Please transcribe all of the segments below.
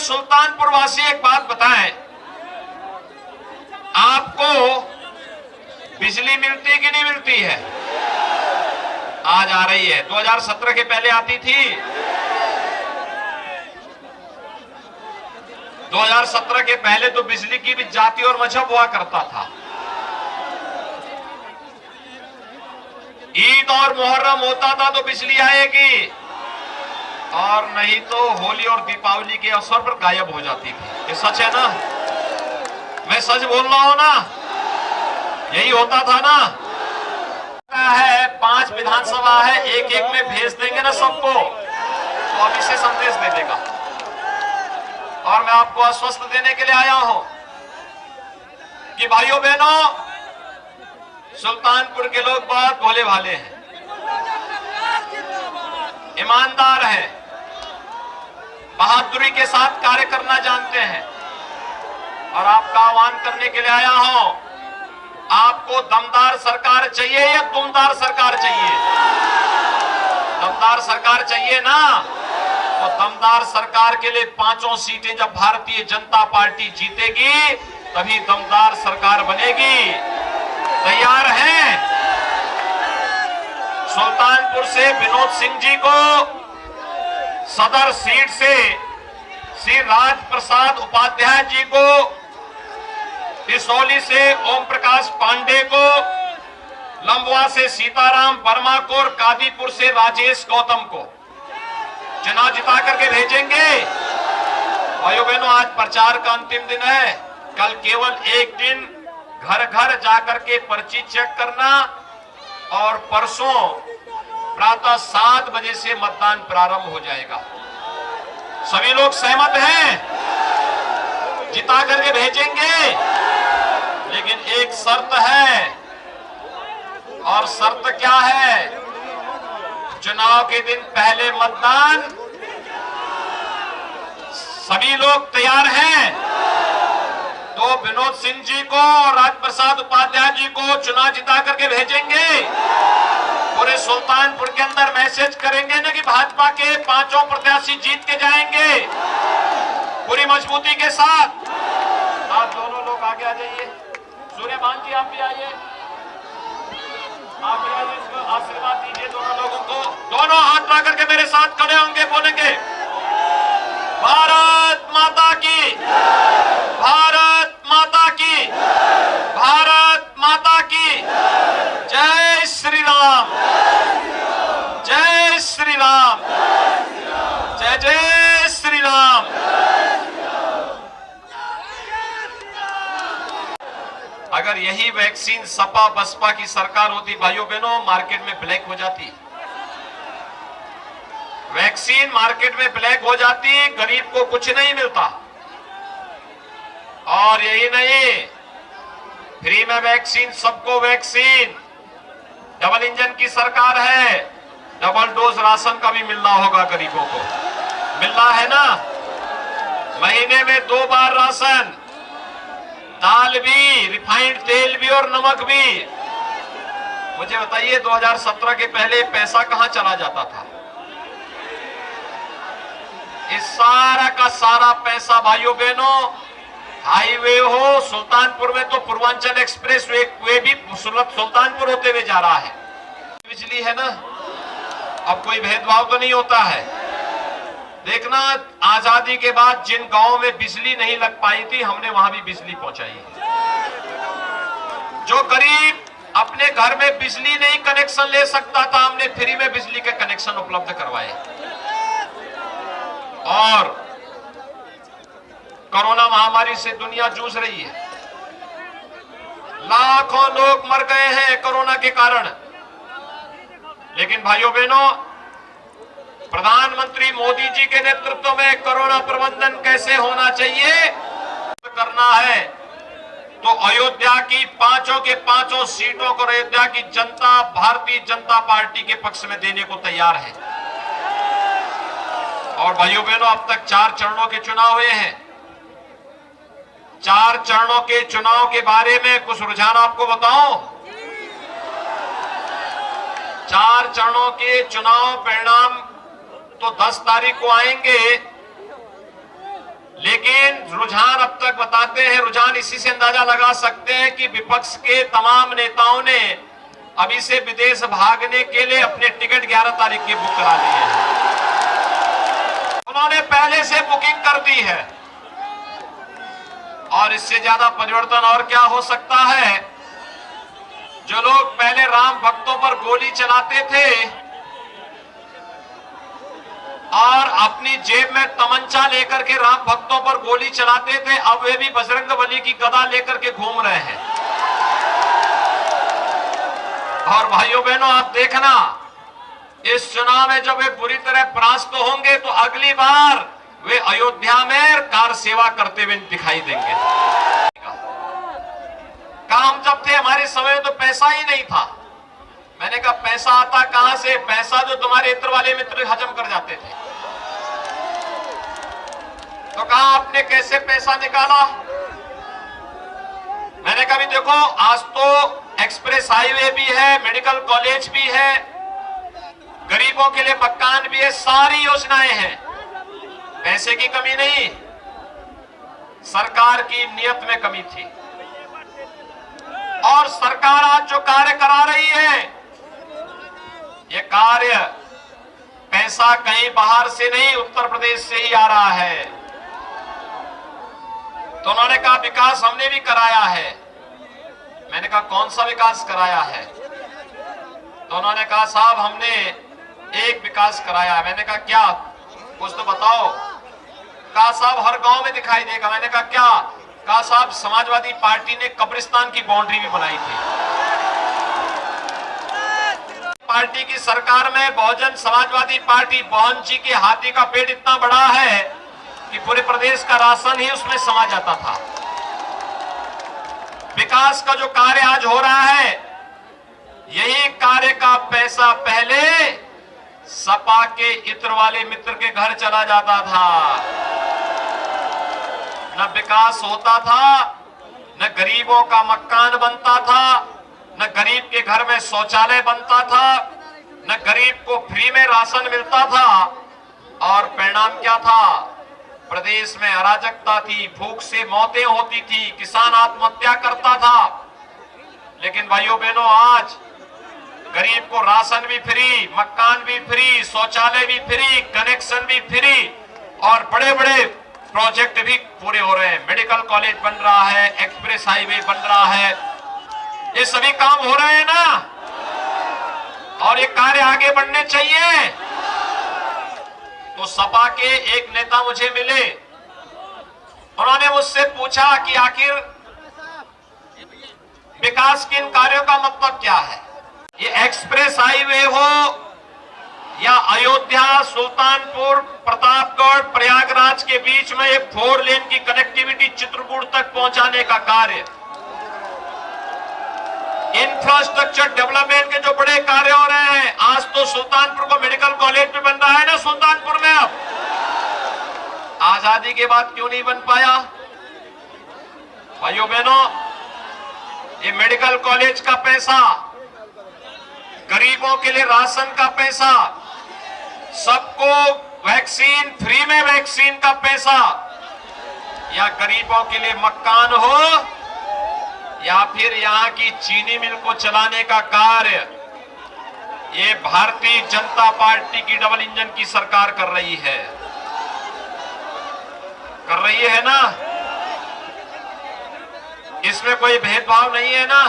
सुल्तानपुर वासी एक बात बताएं, आपको बिजली मिलती कि नहीं मिलती है? आज आ रही है, 2017 के पहले आती थी? 2017 के पहले तो बिजली की भी जाति और मजहब हुआ करता था। ईद और मुहर्रम होता था तो बिजली आएगी, और नहीं तो होली और दीपावली के अवसर पर गायब हो जाती थी। ये सच है ना? मैं सच बोल रहा हूं ना? यही होता था ना? है 5 विधानसभा है, एक एक में भेज देंगे ना सबको, तो अभी से संदेश दे देगा। और मैं आपको आश्वस्त देने के लिए आया हूं कि भाइयों बहनों, सुल्तानपुर के लोग बहुत भोले भाले हैं, ईमानदार हैं, बहादुरी के साथ कार्य करना जानते हैं। और आपका आह्वान करने के लिए आया हूं, आपको दमदार सरकार चाहिए या दुमदार सरकार चाहिए? दमदार सरकार चाहिए ना? तो दमदार सरकार के लिए 5 सीटें जब भारतीय जनता पार्टी जीतेगी तभी दमदार सरकार बनेगी। तैयार हैं? सुल्तानपुर से विनोद सिंह जी को सदर सीट से, श्री राज प्रसाद उपाध्याय जी को, इसौली से ओम प्रकाश पांडे को, लंबवा से सीताराम वर्मा को और कादीपुर से राजेश गौतम को चुनाव जिता करके भेजेंगे। भाइयों बहनों, आज प्रचार का अंतिम दिन है। कल केवल एक दिन घर घर जाकर के पर्ची चेक करना, और परसों प्रातः 7 बजे से मतदान प्रारंभ हो जाएगा। सभी लोग सहमत हैं? जिता करके भेजेंगे, लेकिन एक शर्त है। और शर्त क्या है? चुनाव के दिन पहले मतदान। सभी लोग तैयार हैं? तो विनोद सिंह जी को और राज प्रसाद उपाध्याय जी को चुनाव जिता करके भेजेंगे। पूरे सुल्तानपुर के अंदर मैसेज करेंगे ना कि भाजपा के 5 प्रत्याशी जीत के जाएंगे, पूरी मजबूती के साथ। आप दोनों लोग आगे आ जाइए। सूर्यमान जी आप भी आइए, आप भी आइए, इसको आशीर्वाद दीजिए दोनों लोगों को। दोनों हाथ ला करके मेरे साथ खड़े होंगे, बोलेंगे भारत माता की, भारत माता की, भारत माता की। जय श्री राम, जय श्री राम, जय जय श्री राम। अगर यही वैक्सीन सपा बसपा की सरकार होती भाइयों बहनों, मार्केट में ब्लैक हो जाती। वैक्सीन मार्केट में ब्लैक हो जाती, गरीब को कुछ नहीं मिलता। और यही नहीं, फ्री में वैक्सीन, सबको वैक्सीन। डबल इंजन की सरकार है, डबल डोज राशन का भी मिलना होगा गरीबों को। मिलना है ना? महीने में 2 बार राशन, दाल भी, रिफाइंड तेल भी और नमक भी। मुझे बताइए 2017 के पहले पैसा कहां चला जाता था? इस सारा का सारा पैसा भाइयों बहनों, हाईवे हो, सुल्तानपुर में तो पूर्वांचल एक्सप्रेस वे भी सुल्तानपुर होते हुए जा रहा है। बिजली है ना, अब कोई भेदभाव तो नहीं होता है। देखना, आजादी के बाद जिन गांवों में बिजली नहीं लग पाई थी, हमने वहां भी बिजली पहुंचाई। जो गरीब अपने घर में बिजली नहीं कनेक्शन ले सकता था, हमने फ्री में बिजली के कनेक्शन उपलब्ध करवाए। और कोरोना महामारी से दुनिया जूझ रही है, लाखों लोग मर गए हैं कोरोना के कारण। लेकिन भाइयों बहनों, प्रधानमंत्री मोदी जी के नेतृत्व में कोरोना प्रबंधन कैसे होना चाहिए करना है, तो अयोध्या की 5 के 5 सीटों को अयोध्या की जनता भारतीय जनता पार्टी के पक्ष में देने को तैयार है। और भाइयों बहनों, अब तक 4 चरणों के चुनाव हुए हैं। 4 चरणों के चुनाव के बारे में कुछ रुझान आपको बताऊं। 4 चरणों के चुनाव परिणाम तो 10 तारीख को आएंगे, लेकिन रुझान अब तक बताते हैं, रुझान इसी से अंदाजा लगा सकते हैं कि विपक्ष के तमाम नेताओं ने अभी से विदेश भागने के लिए अपने टिकट 11 तारीख के बुक करा लिए हैं। उन्होंने पहले से बुकिंग कर दी है और इससे ज्यादा परिवर्तन और क्या हो सकता है। जो लोग पहले राम भक्तों पर गोली चलाते थे और अपनी जेब में तमंचा लेकर के राम भक्तों पर गोली चलाते थे, अब वे भी बजरंगबली की गदा लेकर के घूम रहे हैं। और भाइयों बहनों, आप देखना, इस चुनाव में जब वे बुरी तरह परास्त होंगे तो अगली बार वे अयोध्या में कार सेवा करते हुए दिखाई देंगे। काम जब थे हमारे समय में तो पैसा ही नहीं था। मैंने कहा पैसा आता कहां से? पैसा जो तुम्हारे इत्र वाले मित्र हजम कर जाते थे। तो कहा आपने कैसे पैसा निकाला? मैंने कहा भी देखो, आज तो एक्सप्रेस हाईवे भी है, मेडिकल कॉलेज भी है, गरीबों के लिए मकान भी है, सारी योजनाएं हैं। पैसे की कमी नहीं, सरकार की नियत में कमी थी। और सरकार आज जो कार्य करा रही है, ये कार्य पैसा कहीं बाहर से नहीं, उत्तर प्रदेश से ही आ रहा है। तो उन्होंने कहा विकास हमने भी कराया है। मैंने कहा कौन सा विकास कराया है? तो उन्होंने कहा साहब हमने एक विकास कराया है। मैंने कहा क्या? कुछ तो बताओ। कहा साहब हर गांव में दिखाई देगा। मैंने कहा क्या? कहा साहब समाजवादी पार्टी ने कब्रिस्तान की बाउंड्री भी बनाई थी। पार्टी की सरकार में बहुजन समाजवादी पार्टी, मोहन जी के हाथी का पेट इतना बड़ा है कि पूरे प्रदेश का राशन ही उसमें समा जाता था। विकास का जो कार्य आज हो रहा है, यही कार्य का पैसा पहले सपा के इत्र वाले मित्र के घर चला जाता था। न विकास होता था, न गरीबों का मकान बनता था, न गरीब के घर में शौचालय बनता था, न गरीब को फ्री में राशन मिलता था। और परिणाम क्या था? प्रदेश में अराजकता थी, भूख से मौतें होती थी, किसान आत्महत्या करता था। लेकिन भाइयों बहनों, आज गरीब को राशन भी फ्री, मकान भी फ्री, शौचालय भी फ्री, कनेक्शन भी फ्री और बड़े बड़े प्रोजेक्ट भी पूरे हो रहे हैं। मेडिकल कॉलेज बन रहा है, एक्सप्रेस हाईवे बन रहा है, ये सभी काम हो रहे हैं ना। और ये कार्य आगे बढ़ने चाहिए। तो सपा के एक नेता मुझे मिले, उन्होंने मुझसे पूछा कि आखिर विकास के इन कार्यों का मतलब क्या है? ये एक्सप्रेस हाईवे हो या अयोध्या, सुल्तानपुर, प्रतापगढ़, प्रयागराज के बीच में एक 4 लेन की कनेक्टिविटी चित्रकूट तक पहुंचाने का कार्य, इंफ्रास्ट्रक्चर डेवलपमेंट के जो बड़े कार्य हो रहे हैं। आज तो सुल्तानपुर को मेडिकल कॉलेज भी बन रहा है ना सुल्तानपुर में। अब आजादी के बाद क्यों नहीं बन पाया? भाइयों बहनों, ये मेडिकल कॉलेज का पैसा, गरीबों के लिए राशन का पैसा, सबको वैक्सीन फ्री में वैक्सीन का पैसा, या गरीबों के लिए मकान हो या फिर यहाँ की चीनी मिल को चलाने का कार्य, ये भारतीय जनता पार्टी की डबल इंजन की सरकार कर रही है। कर रही है ना? इसमें कोई भेदभाव नहीं है ना।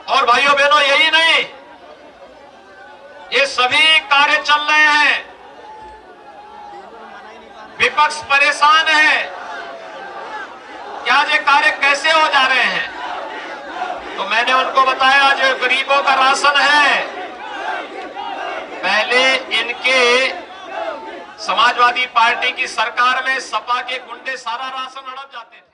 और भाइयों बहनों, यही नहीं, ये सभी कार्य चल रहे हैं। विपक्ष परेशान है कि आज ये कार्य कैसे हो जा रहे हैं। तो मैंने उनको बताया जो गरीबों का राशन है, पहले इनके समाजवादी पार्टी की सरकार में सपा के गुंडे सारा राशन हड़प जाते थे।